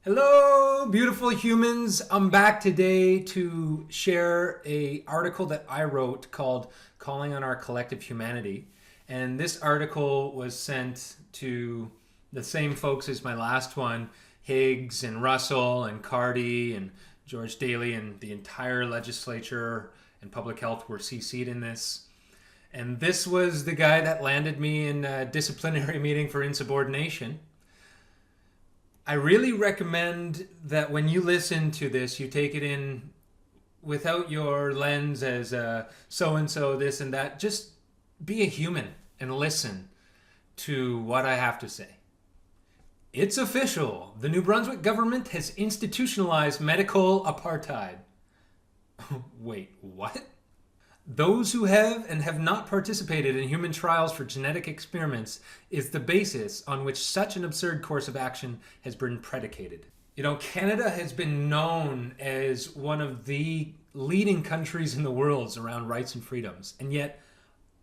Hello, beautiful humans. I'm back today to share a article that I wrote called Calling on Our Collective Humanity. And this article was sent to the same folks as my last one, Higgs and Russell and Cardy and George Daly, and the entire legislature and public health were CC'd in this. And this was the guy that landed me in a disciplinary meeting for insubordination. I really recommend that when you listen to this, you take it in without your lens as so-and-so, this and that. Just be a human and listen to what I have to say. It's official. The New Brunswick government has institutionalized medical apartheid. Wait, what? Those who have and have not participated in human trials for genetic experiments is the basis on which such an absurd course of action has been predicated. You know, Canada has been known as one of the leading countries in the world around rights and freedoms, and yet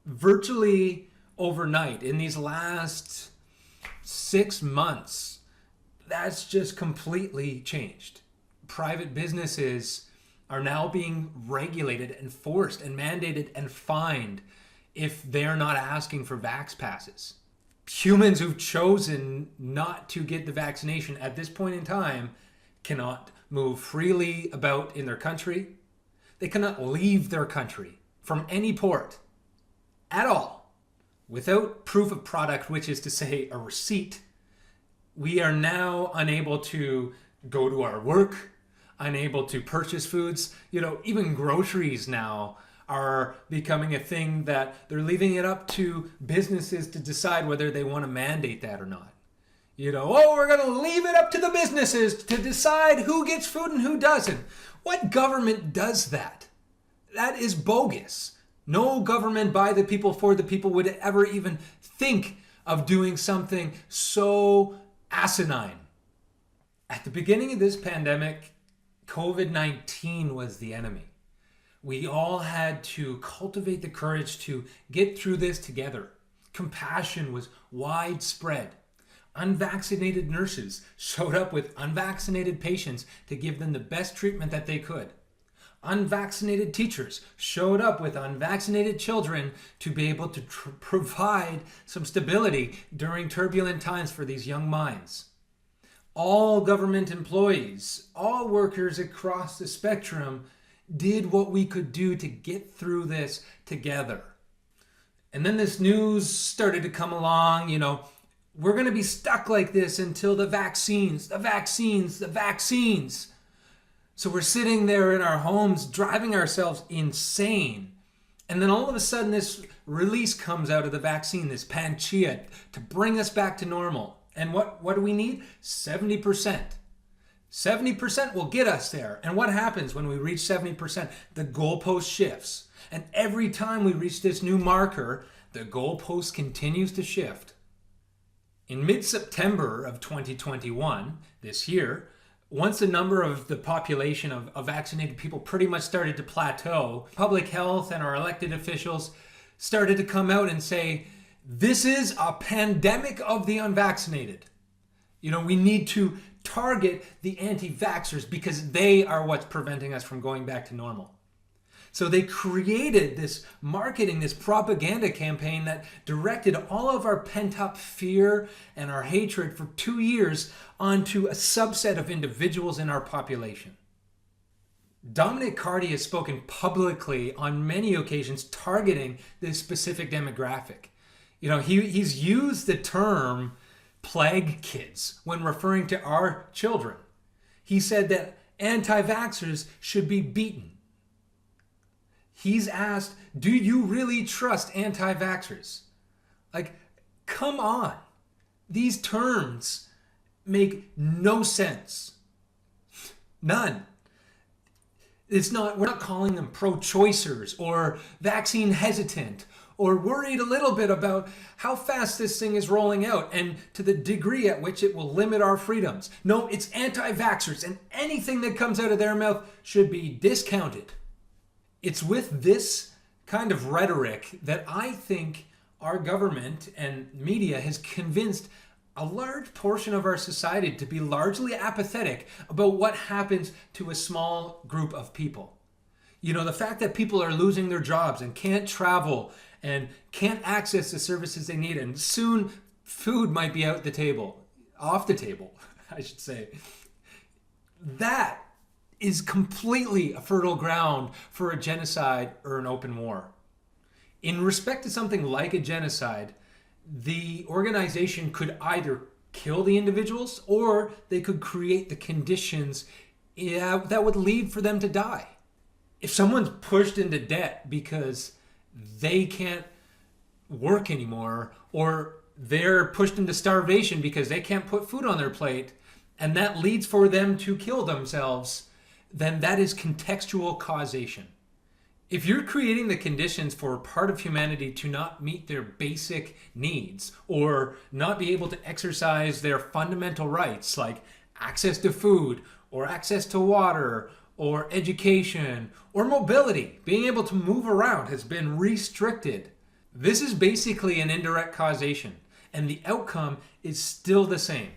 virtually overnight, in these last 6 months, that's just completely changed. Private businesses are now being regulated and forced and mandated and fined if they're not asking for vax passes. Humans who've chosen not to get the vaccination at this point in time cannot move freely about in their country. They cannot leave their country from any port at all without proof of product, which is to say a receipt. We are now unable to go to our work, unable to purchase foods. You know, even groceries now are becoming a thing that they're leaving it up to businesses to decide whether they want to mandate that or not. You know, oh, we're going to leave it up to the businesses to decide who gets food and who doesn't. What government does that? That is bogus. No government by the people, for the people would ever even think of doing something so asinine. At the beginning of this pandemic, COVID-19 was the enemy. We all had to cultivate the courage to get through this together. Compassion was widespread. Unvaccinated nurses showed up with unvaccinated patients to give them the best treatment that they could. Unvaccinated teachers showed up with unvaccinated children to be able to provide some stability during turbulent times for these young minds. All government employees, all workers across the spectrum did what we could do to get through this together. And then this news started to come along, you know, we're going to be stuck like this until the vaccines. So we're sitting there in our homes driving ourselves insane. And then all of a sudden this release comes out of the vaccine, this panacea to bring us back to normal. And what do we need? 70%. 70% will get us there. And what happens when we reach 70%? The goalpost shifts. And every time we reach this new marker, the goalpost continues to shift. In mid-September of 2021, this year, once the number of the population of vaccinated people pretty much started to plateau, public health and our elected officials started to come out and say, this is a pandemic of the unvaccinated. You know, we need to target the anti-vaxxers because they are what's preventing us from going back to normal. So they created this marketing, this propaganda campaign that directed all of our pent-up fear and our hatred for 2 years onto a subset of individuals in our population. Dominic Cardy has spoken publicly on many occasions targeting this specific demographic. You know, he's used the term plague kids when referring to our children. He said that anti-vaxxers should be beaten. He's asked, do you really trust anti-vaxxers? Like, come on. These terms make no sense. None. We're not calling them pro-choicers or vaccine hesitant or worried a little bit about how fast this thing is rolling out and to the degree at which it will limit our freedoms. No, it's anti-vaxxers, and anything that comes out of their mouth should be discounted. It's with this kind of rhetoric that I think our government and media has convinced a large portion of our society to be largely apathetic about what happens to a small group of people. You know, the fact that people are losing their jobs and can't travel and can't access the services they need, and soon food might be off the table, I should say. That is completely a fertile ground for a genocide or an open war. In respect to something like a genocide, the organization could either kill the individuals or they could create the conditions that would lead for them to die. If someone's pushed into debt because they can't work anymore, or they're pushed into starvation because they can't put food on their plate, and that leads for them to kill themselves, then that is contextual causation. If you're creating the conditions for part of humanity to not meet their basic needs or not be able to exercise their fundamental rights like access to food or access to water or education or mobility, being able to move around has been restricted. This is basically an indirect causation, and the outcome is still the same.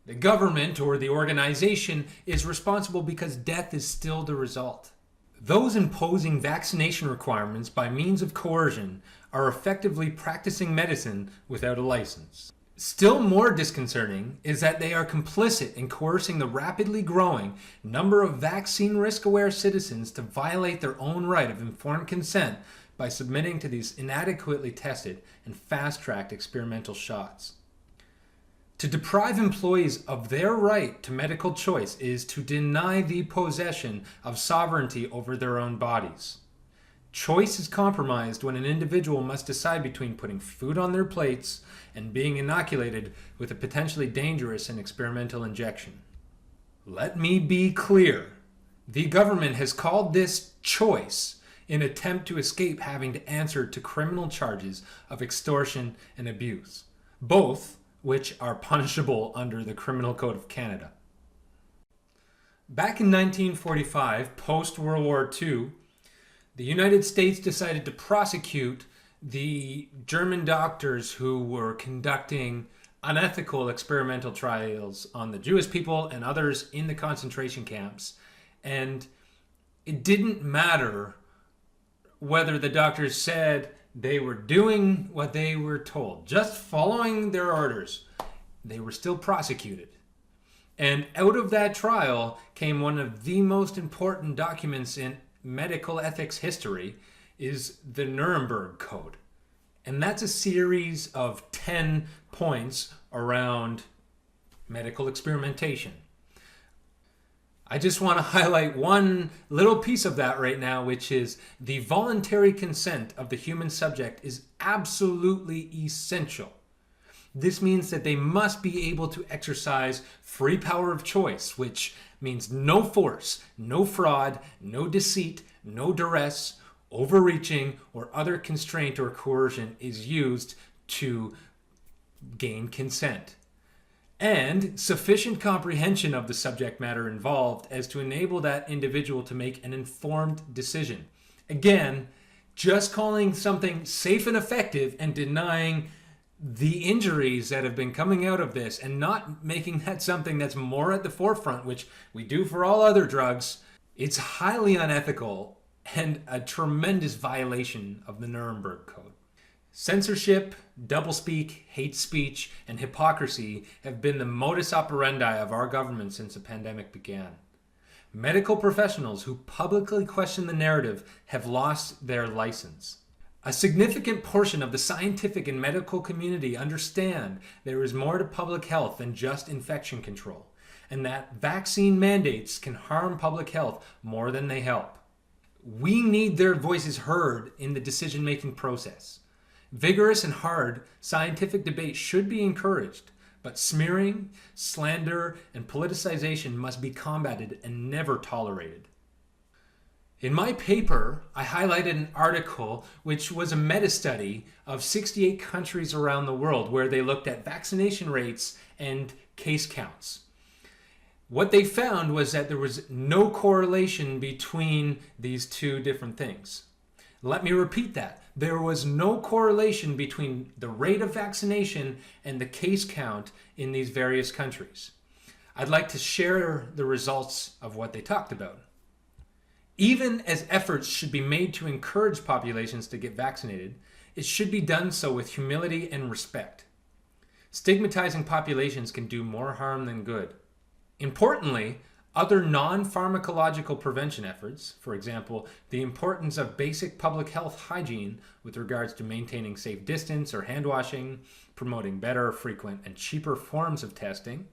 The government or the organization is responsible because death is still the result. Those imposing vaccination requirements by means of coercion are effectively practicing medicine without a license. Still more disconcerting is that they are complicit in coercing the rapidly growing number of vaccine risk-aware citizens to violate their own right of informed consent by submitting to these inadequately tested and fast-tracked experimental shots. To deprive employees of their right to medical choice is to deny the possession of sovereignty over their own bodies. Choice is compromised when an individual must decide between putting food on their plates and being inoculated with a potentially dangerous and experimental injection. Let me be clear. The government has called this choice in an attempt to escape having to answer to criminal charges of extortion and abuse, both which are punishable under the Criminal Code of Canada. Back in 1945, post-World War II, the United States decided to prosecute the German doctors who were conducting unethical experimental trials on the Jewish people and others in the concentration camps. And it didn't matter whether the doctors said they were doing what they were told, just following their orders. They were still prosecuted. And out of that trial came one of the most important documents in medical ethics history, is the Nuremberg Code. And that's a series of 10 points around medical experimentation. I just want to highlight one little piece of that right now, which is the voluntary consent of the human subject is absolutely essential. This means that they must be able to exercise free power of choice, which means no force, no fraud, no deceit, no duress, overreaching, or other constraint or coercion is used to gain consent. And sufficient comprehension of the subject matter involved as to enable that individual to make an informed decision. Again, just calling something safe and effective and denying the injuries that have been coming out of this and not making that something that's more at the forefront, which we do for all other drugs, it's highly unethical and a tremendous violation of the Nuremberg Code. Censorship, doublespeak, hate speech, and hypocrisy have been the modus operandi of our government since the pandemic began. Medical professionals who publicly question the narrative have lost their license. A significant portion of the scientific and medical community understand there is more to public health than just infection control, and that vaccine mandates can harm public health more than they help. We need their voices heard in the decision-making process. Vigorous and hard scientific debate should be encouraged, but smearing, slander, and politicization must be combated and never tolerated. In my paper, I highlighted an article which was a meta-study of 68 countries around the world where they looked at vaccination rates and case counts. What they found was that there was no correlation between these two different things. Let me repeat that. There was no correlation between the rate of vaccination and the case count in these various countries. I'd like to share the results of what they talked about. Even as efforts should be made to encourage populations to get vaccinated, it should be done so with humility and respect. Stigmatizing populations can do more harm than good. Importantly, other non-pharmacological prevention efforts, for example, the importance of basic public health hygiene with regards to maintaining safe distance or hand washing, promoting better, frequent, and cheaper forms of testing,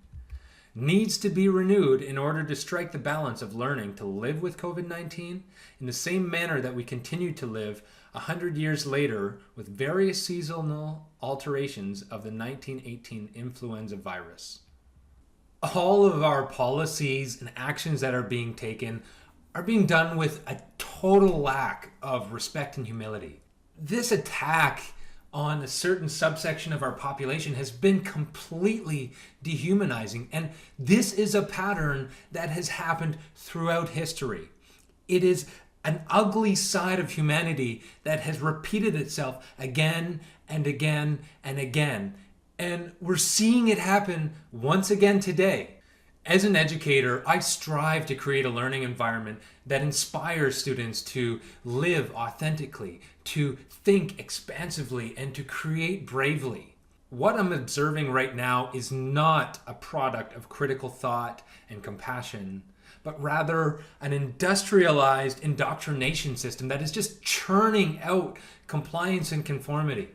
needs to be renewed in order to strike the balance of learning to live with COVID-19 in the same manner that we continue to live 100 years later with various seasonal alterations of the 1918 influenza virus. All of our policies and actions that are being taken are being done with a total lack of respect and humility. This attack on a certain subsection of our population has been completely dehumanizing, and this is a pattern that has happened throughout history. It is an ugly side of humanity that has repeated itself again and again and again. And we're seeing it happen once again today. As an educator, I strive to create a learning environment that inspires students to live authentically, to think expansively, and to create bravely. What I'm observing right now is not a product of critical thought and compassion, but rather an industrialized indoctrination system that is just churning out compliance and conformity.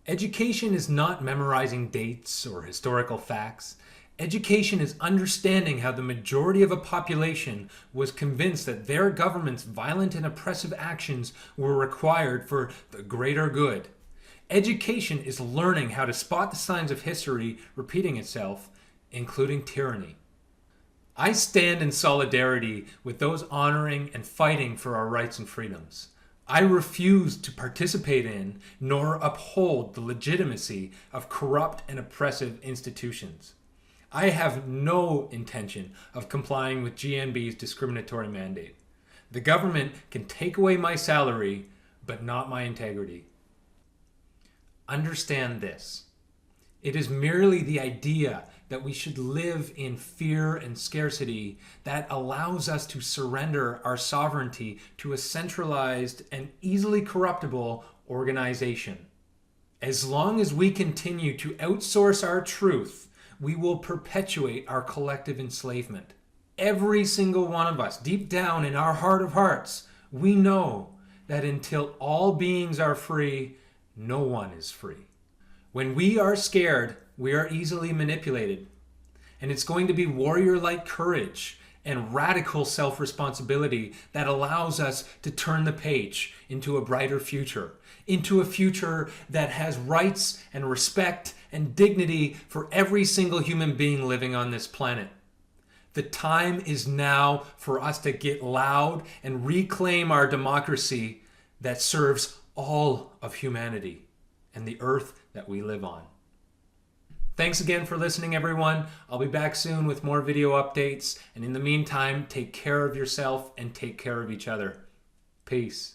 Education is not memorizing dates or historical facts. Education is understanding how the majority of a population was convinced that their government's violent and oppressive actions were required for the greater good. Education is learning how to spot the signs of history repeating itself, including tyranny. I stand in solidarity with those honoring and fighting for our rights and freedoms. I refuse to participate in nor uphold the legitimacy of corrupt and oppressive institutions. I have no intention of complying with GNB's discriminatory mandate. The government can take away my salary, but not my integrity. Understand this. It is merely the idea that we should live in fear and scarcity that allows us to surrender our sovereignty to a centralized and easily corruptible organization. As long as we continue to outsource our truth, we will perpetuate our collective enslavement. Every single one of us, deep down in our heart of hearts, we know that until all beings are free, no one is free. When we are scared, we are easily manipulated. And it's going to be warrior-like courage and radical self-responsibility that allows us to turn the page into a brighter future, into a future that has rights and respect and dignity for every single human being living on this planet. The time is now for us to get loud and reclaim our democracy that serves all of humanity and the earth that we live on. Thanks again for listening, everyone. I'll be back soon with more video updates. And in the meantime, take care of yourself and take care of each other. Peace.